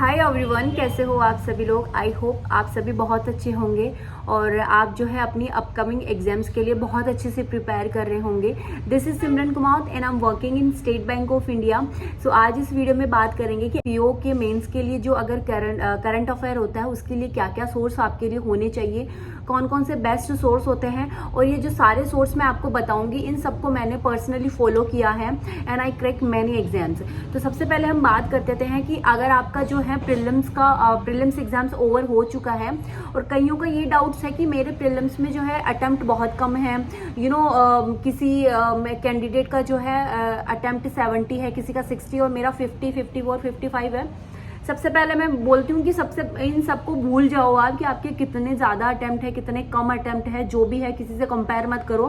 Hi everyone, कैसे हो आप सभी लोग। आई होप आप सभी बहुत अच्छे होंगे और आप जो है अपनी अपकमिंग एग्जाम्स के लिए बहुत अच्छे से प्रिपेयर कर रहे होंगे। This is Simran Kumar and I am working in State Bank of India. So आज इस वीडियो में बात करेंगे कि पीओ के मेंस के लिए जो अगर करंट अफेयर होता है उसके लिए क्या क्या सोर्स आपके लिए होने चाहिए, कौन कौन से बेस्ट सोर्स होते हैं। और ये जो सारे सोर्स मैं आपको बताऊंगी इन सबको मैंने पर्सनली फॉलो किया है and I crack many exams. तो सबसे पहले हम बात करते हैं कि अगर आपका जो है प्रीलिम्स एग्जाम्स ओवर हो चुका है और कईयों का ये डाउट्स है कि मेरे प्रीलिम्स में जो है अटेम्प्ट बहुत कम है, किसी कैंडिडेट का जो है अटेम्प्ट 70 है, किसी का 60 और मेरा 50, 54, 55 है। सबसे पहले मैं बोलती हूँ कि इन सबको भूल जाओ आप कि आपके कितने ज़्यादा अटेम्प्ट है, कितने कम अटेम्प्ट है, जो भी है किसी से कंपेयर मत करो।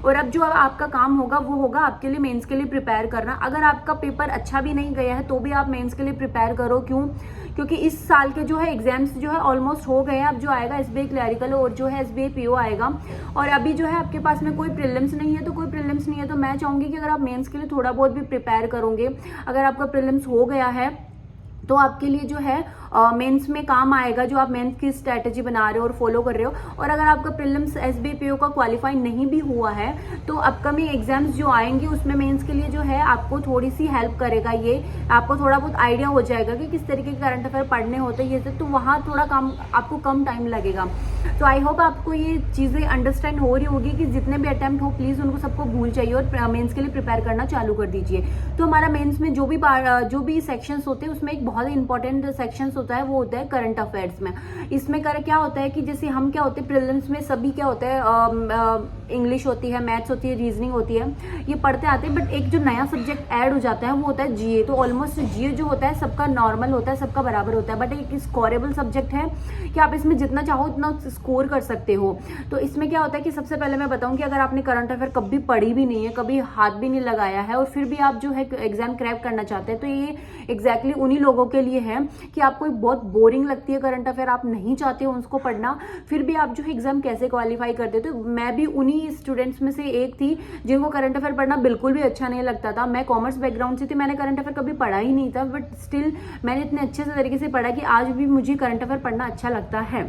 और अब जो आपका काम होगा वो होगा आपके लिए मेंस के लिए प्रिपेयर करना। अगर आपका पेपर अच्छा भी नहीं गया है तो भी आप मेंस के लिए प्रिपेयर करो। क्योंकि इस साल के जो है एग्जाम्स जो है ऑलमोस्ट हो गए हैं। अब जो आएगा एसबीआई क्लैरिकल और जो है एसबीआई पीओ आएगा। और अभी जो है आपके पास में कोई प्रीलिम्स नहीं है तो मैं चाहूँगी कि अगर आप मेंस के लिए थोड़ा बहुत भी प्रिपेयर करोगे, अगर आपका प्रीलिम्स हो गया है तो आपके लिए जो है मेंस में काम आएगा, जो आप मेंस की स्ट्रेटेजी बना रहे हो और फॉलो कर रहे हो। और अगर आपका प्रीलिम्स एसबीआई पीओ का क्वालिफाई नहीं भी हुआ है तो अपकमिंग एग्जाम्स जो आएंगे उसमें मेंस के लिए जो है आपको थोड़ी सी हेल्प करेगा। ये आपको थोड़ा बहुत आइडिया हो जाएगा कि किस तरीके के करंट अफेयर पढ़ने होते हैं, ये सब तो वहाँ थोड़ा आपको कम टाइम लगेगा। तो आई होप आपको ये चीज़ें अंडरस्टैंड हो रही होगी कि जितने भी अटेम्प्ट हो प्लीज़ उनको सबको भूल जाइए और मेंस के लिए प्रिपेयर करना चालू कर दीजिए। तो हमारा मेंस में जो भी सेक्शंस होते हैं उसमें एक बहुत ही इंपॉर्टेंट सेक्शंस होता है, वो होता है करंट अफेयर्स में। इसमें क्या होता है कि जैसे हम क्या होते हैं प्रीलिम्स में सभी क्या होता है, इंग्लिश होती है, मैथ्स होती है, रीजनिंग होती है, ये पढ़ते आते हैं। बट एक जो नया सब्जेक्ट ऐड हो जाता है वो होता है जीए। तो ऑलमोस्ट जीए जो होता है सबका नॉर्मल होता है, सबका बराबर होता है, बट एक स्कोरेबल सब्जेक्ट है कि आप इसमें जितना चाहो उतना स्कोर कर सकते हो। तो इसमें क्या होता है कि सबसे पहले मैं बताऊं कि अगर आपने करंट अफेयर कभी पढ़ी भी नहीं है, कभी हाथ भी नहीं लगाया है और फिर भी आप जो है एग्जाम क्रैक करना चाहते हैं तो ये एग्जैक्टली उन्हीं लोगों के लिए है कि आपको बहुत बोरिंग लगती है करंट अफेयर, आप नहीं चाहते हो उसको पढ़ना, फिर भी आप जो है एग्जाम कैसे क्वालिफाई करते हो। तो मैं भी उन्हीं स्टूडेंट्स में से एक थी जिनको करंट अफेयर पढ़ना बिल्कुल भी अच्छा नहीं लगता था। मैं कॉमर्स बैकग्राउंड से थी, मैंने करंट अफेयर कभी पढ़ा ही नहीं था, बट स्टिल मैंने इतने अच्छे से तरीके से पढ़ा कि आज भी मुझे करंट अफेयर पढ़ना अच्छा लगता है।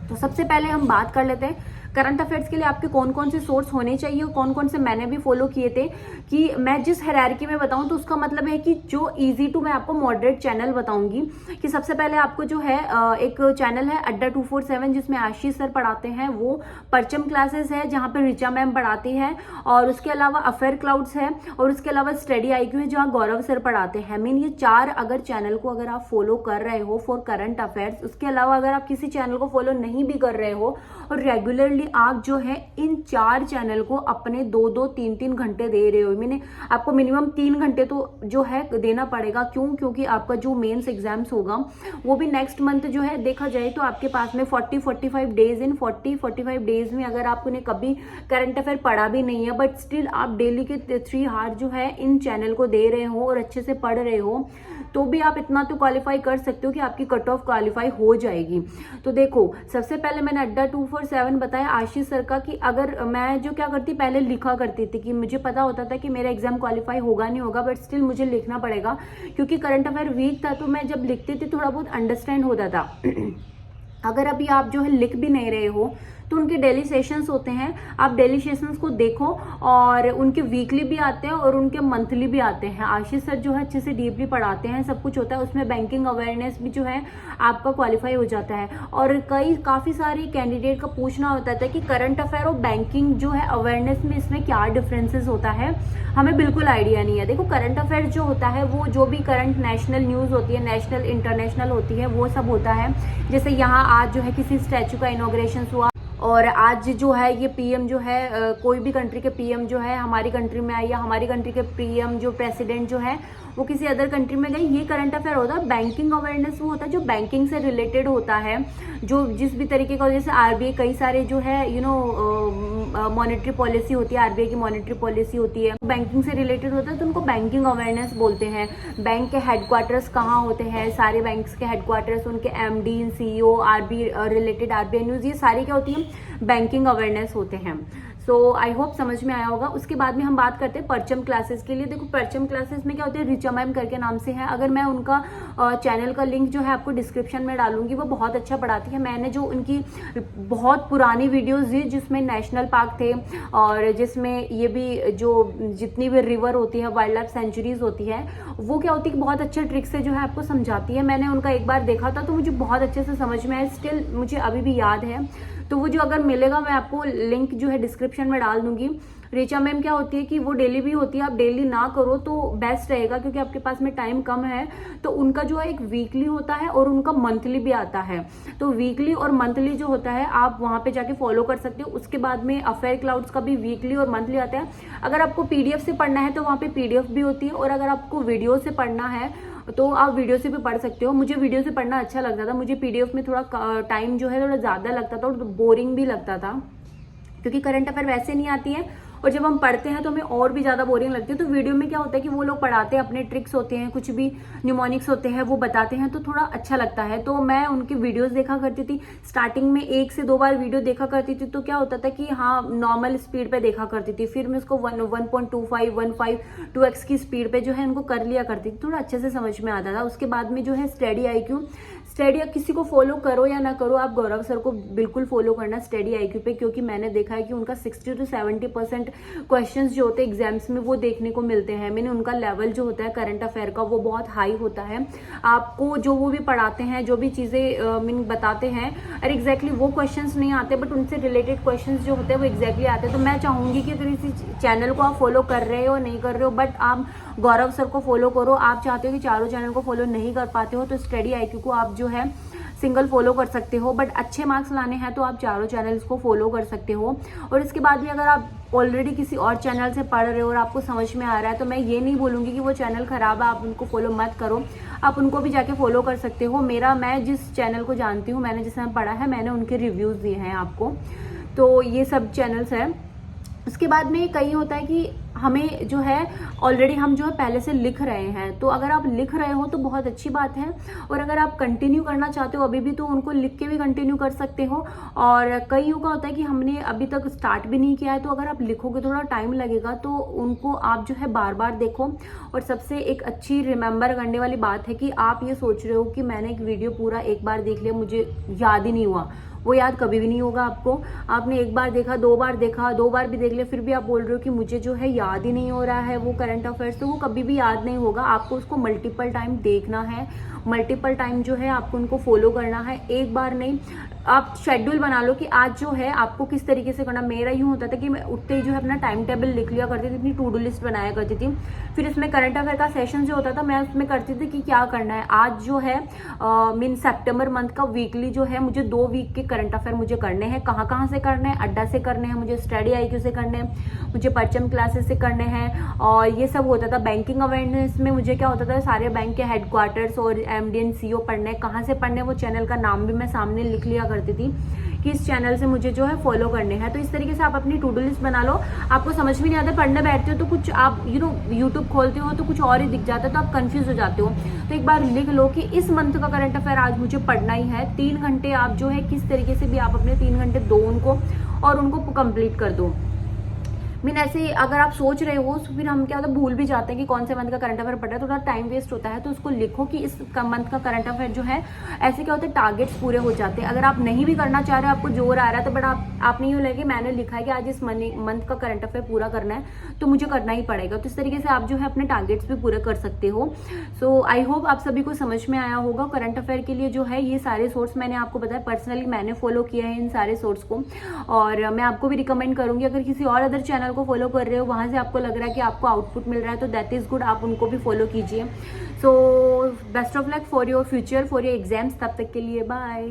तो सबसे पहले हम बात कर लेते हैं करंट अफेयर्स के लिए आपके कौन कौन से सोर्स होने चाहिए और कौन कौन से मैंने भी फॉलो किए थे। कि मैं जिस हायरार्की में बताऊं तो उसका मतलब है कि जो इजी टू मैं आपको मॉडरेट चैनल बताऊंगी। कि सबसे पहले आपको जो है एक चैनल है अड्डा 247 जिसमें आशीष सर पढ़ाते हैं, वो परचम क्लासेस है जहाँ पे रिचा मैम पढ़ाती है, और उसके अलावा अफेयर क्लाउड्स है, और उसके अलावा स्टडी आईक्यू है जहाँ गौरव सर पढ़ाते हैं। मीन ये 4 अगर चैनल को अगर आप फॉलो कर रहे हो फॉर करंट अफेयर्स, उसके अलावा अगर आप किसी चैनल को फॉलो नहीं भी कर रहे हो और रेगुलरली आप जो है इन 4 चैनल को अपने 2-2, 3-3 घंटे दे रहे हो, मैंने आपको मिनिमम 3 घंटे तो जो है देना पड़ेगा। क्योंकि आपका जो मेंस एग्जाम्स होगा वो भी नेक्स्ट मंथ जो है देखा जाए तो आपके पास में 40-45 डेज, इन 40-45 डेज में अगर आपने कभी करंट अफेयर पढ़ा भी नहीं है बट स्टिल आप डेली के 3 आवर जो है इन चैनल को दे रहे हो और अच्छे से पढ़ रहे हो तो भी आप इतना तो क्वालिफाई कर सकते हो कि आपकी कट ऑफ क्वालिफाई हो जाएगी। तो देखो सबसे पहले मैंने अड्डा 247 बताया आशीष सर का, कि अगर मैं जो क्या करती पहले लिखा करती थी कि मुझे पता होता था कि मेरा एग्जाम क्वालिफाई होगा नहीं होगा बट स्टिल मुझे लिखना पड़ेगा क्योंकि करंट अफेयर वीक था। तो मैं जब लिखती थी थोड़ा बहुत अंडरस्टैंड होता था। अगर अभी आप जो है लिख भी नहीं रहे हो तो उनके डेली सेशंस होते हैं, आप डेली सेशंस को देखो, और उनके वीकली भी आते हैं और उनके मंथली भी आते हैं। आशीष सर जो है अच्छे से डीपली पढ़ाते हैं, सब कुछ होता है उसमें, बैंकिंग अवेयरनेस भी जो है आपका क्वालिफाई हो जाता है। और काफ़ी सारे कैंडिडेट का पूछना होता था कि करंट अफेयर और बैंकिंग जो है अवेयरनेस में इसमें क्या डिफरेंसेस होता है, हमें बिल्कुल आइडिया नहीं है। देखो करंट अफेयर जो होता है वो जो भी करंट नेशनल न्यूज़ होती है, नेशनल इंटरनेशनल होती है, वो सब होता है। जैसे यहाँ आज जो है किसी स्टैचू का इनॉग्रेशन हुआ और आज जो है ये पीएम जो है कोई भी कंट्री के पीएम जो है हमारी कंट्री में आई, या हमारी कंट्री के पीएम जो प्रेसिडेंट जो है वो किसी अदर कंट्री में गई, ये करंट अफेयर होता है। बैंकिंग अवेयरनेस वो होता है जो बैंकिंग से रिलेटेड होता है, जो जिस भी तरीके का, जैसे आरबीआई कई सारे जो है मॉनेटरी पॉलिसी होती है, आरबीआई की मॉनेटरी पॉलिसी होती है, बैंकिंग से रिलेटेड होता है तो उनको बैंकिंग अवेयरनेस बोलते हैं। बैंक के हेडक्वार्टर्स कहाँ होते हैं, सारे बैंक्स के हेडक्वार्टर्स, उनके MD, CEO, RBI related RBI news, ये सारी क्या होती है बैंकिंग अवेयरनेस होते हैं। सो आई होप समझ में आया होगा। उसके बाद में हम बात करते हैं परचम क्लासेस के लिए। देखो परचम क्लासेस में क्या होता है, रिचा मैम करके नाम से है, अगर मैं उनका चैनल का लिंक जो है आपको डिस्क्रिप्शन में डालूंगी, वो बहुत अच्छा पढ़ाती है। मैंने जो उनकी बहुत पुरानी वीडियोस दी जिसमें नेशनल पार्क थे और जिसमें ये भी जो जितनी भी रिवर होती है, वाइल्ड लाइफ सेंचुरीज होती है, वो क्या होती है बहुत अच्छे ट्रिक से जो है आपको समझाती है। मैंने उनका एक बार देखा था तो मुझे बहुत अच्छे से समझ में आया, स्टिल मुझे अभी भी याद है। तो वो जो अगर मिलेगा मैं आपको लिंक जो है डिस्क्रिप्शन में डाल दूंगी। रिचा मैम क्या होती है कि वो डेली भी होती है, आप डेली ना करो तो बेस्ट रहेगा क्योंकि आपके पास में टाइम कम है। तो उनका जो है एक वीकली होता है और उनका मंथली भी आता है। तो वीकली और मंथली जो होता है आप वहां पे जाके फॉलो कर सकते हो। उसके बाद में अफेयर क्लाउड्स का भी वीकली और मंथली आता है। अगर आपको पीडीएफ से पढ़ना है तो वहां पे पीडीएफ भी होती है, और अगर आपको वीडियो से पढ़ना है तो आप वीडियो से भी पढ़ सकते हो। मुझे वीडियो से पढ़ना अच्छा लगता था, मुझे पीडीएफ में थोड़ा टाइम जो है थोड़ा ज्यादा लगता था और बोरिंग भी लगता था क्योंकि करंट अफेयर वैसे नहीं आती है और जब हम पढ़ते हैं तो हमें और भी ज्यादा बोरिंग लगती है। तो वीडियो में क्या होता है कि वो लोग पढ़ाते हैं, अपने ट्रिक्स होते हैं, कुछ भी न्यूमोनिक्स होते हैं वो बताते हैं, तो थोड़ा अच्छा लगता है। तो मैं उनकी वीडियोस देखा करती थी। स्टार्टिंग में 1 से 2 बार वीडियो देखा करती थी तो क्या होता था कि हाँ नॉर्मल स्पीड पे देखा करती थी, फिर मैं उसको 1.25 15 2x की स्पीड पे जो है उनको कर लिया करती थी, थोड़ा अच्छे से समझ में आता था। उसके बाद में जो है स्टडी IQ, स्टडी किसी को फॉलो करो या ना करो, आप गौरव सर को बिल्कुल फॉलो करना स्टडी IQ पे, क्योंकि मैंने देखा है कि उनका 60 to 70% क्वेश्चंस जो होते हैं एग्जाम्स में वो देखने को मिलते हैं। मैंने उनका लेवल जो होता है करंट अफेयर का वो बहुत हाई होता है। आपको जो वो भी पढ़ाते हैं, जो भी चीजें मीन बताते हैं, और एग्जैक्टली वो क्वेश्चंस नहीं आते बट उनसे रिलेटेड क्वेश्चंस जो होते हैं वो एग्जैक्टली आते हैं। तो मैं चाहूंगी कि अगर इसी चैनल को आप फॉलो कर रहे हो नहीं कर रहे हो, बट आप गौरव सर को फॉलो करो। आप चाहते हो कि चारों चैनल को फॉलो नहीं कर पाते हो तो स्टडी IQ को आप जो है सिंगल फॉलो कर सकते हो, बट अच्छे मार्क्स लाने हैं तो आप चारों चैनल्स को फॉलो कर सकते हो। और इसके बाद भी अगर आप ऑलरेडी किसी और चैनल से पढ़ रहे हो और आपको समझ में आ रहा है तो मैं ये नहीं बोलूंगी कि वो चैनल खराब है, आप उनको फॉलो मत करो, आप उनको भी जाके फॉलो कर सकते हो। मैं जिस चैनल को जानती हूँ, मैंने जिसमें पढ़ा है, मैंने उनके रिव्यूज दिए हैं आपको। तो ये सब चैनल्स है। उसके बाद में कई होता है कि हमें जो है ऑलरेडी हम जो है पहले से लिख रहे हैं, तो अगर आप लिख रहे हो तो बहुत अच्छी बात है, और अगर आप कंटिन्यू करना चाहते हो अभी भी तो उनको लिख के भी कंटिन्यू कर सकते हो। और कईयों का होता है कि हमने अभी तक स्टार्ट भी नहीं किया है, तो अगर आप लिखोगे थोड़ा टाइम लगेगा, तो उनको आप जो है बार बार देखो। और सबसे एक अच्छी रिमेंबर करने वाली बात है कि आप ये सोच रहे हो कि मैंने एक वीडियो पूरा एक बार देख लिया, मुझे याद ही नहीं हुआ, वो याद कभी भी नहीं होगा आपको। आपने एक बार देखा, 2 बार देखा, 2 बार भी देख लिया, फिर भी आप बोल रहे हो कि मुझे जो है याद ही नहीं हो रहा है वो करंट अफेयर्स, तो वो कभी भी याद नहीं होगा। आपको उसको मल्टीपल टाइम देखना है, मल्टीपल टाइम जो है आपको उनको फॉलो करना है, एक बार नहीं। आप शेड्यूल बना लो कि आज जो है आपको किस तरीके से करना। मेरा यूं होता था कि मैं उठते ही जो है अपना टाइम टेबल लिख लिया करती थी, अपनी टू डू लिस्ट बनाया करती थी। फिर इसमें करंट अफेयर का सेशन जो होता था मैं उसमें करती थी कि क्या करना है आज जो है मीन सितंबर मंथ का वीकली जो है मुझे 2 वीक के करंट अफेयर मुझे करने हैं। कहाँ कहाँ से करने हैं, अड्डा से करने हैं, मुझे स्टडी IQ से करने हैं, मुझे परचम क्लासेस से करने हैं, और ये सब होता था। बैंकिंग अवेयरनेस में मुझे क्या होता था, सारे बैंक के हेडक्वार्टर्स और MD and CO पढ़ने, कहाँ से पढ़ने, वो चैनल का नाम भी मैं सामने लिख लिया करती थी कि इस चैनल से मुझे जो है फॉलो करने हैं। तो इस तरीके से आप अपनी टू डू लिस्ट बना लो। आपको समझ में नहीं आता, पढ़ने बैठते हो तो कुछ आप यूट्यूब खोलते हो तो कुछ और ही दिख जाता है, तो आप कंफ्यूज हो जाते हो। तो एक बार लिख लो कि इस मंथ का करंट अफेयर आज मुझे पढ़ना ही है। 3 घंटे आप जो है किस तरीके से भी आप अपने 3 घंटे दो उनको और उनको कंप्लीट कर दो। मीन ऐसे अगर आप सोच रहे हो तो फिर हम क्या होता है भूल भी जाते हैं कि कौन से मंथ का करंट अफेयर पढ़ा है, थोड़ा टाइम वेस्ट होता है। तो उसको लिखो कि इस मंथ का करंट अफेयर जो है, ऐसे क्या होता है टारगेट्स पूरे हो जाते हैं। अगर आप नहीं भी करना चाह रहे हो, आपको जोर आ रहा है, तो बट आप नहीं लगे कि मैंने लिखा है कि आज इस मंथ का करंट अफेयर पूरा करना है तो मुझे करना ही पड़ेगा। तो इस तरीके से आप जो है अपने टारगेट्स भी पूरे कर सकते हो। सो आई होप आप सभी को समझ में आया होगा। करंट अफेयर के लिए जो है ये सारे सोर्स मैंने आपको बताया, पर्सनली मैंने फॉलो किया है इन सारे सोर्स को, और मैं आपको भी रिकमेंड करूंगी अगर किसी और अदर चैनल को फॉलो कर रहे हो, वहां से आपको लग रहा है कि आपको आउटपुट मिल रहा है, तो दैट इज गुड, आप उनको भी फॉलो कीजिए। So best of luck for your future, for your exams. तब तक के लिए बाय।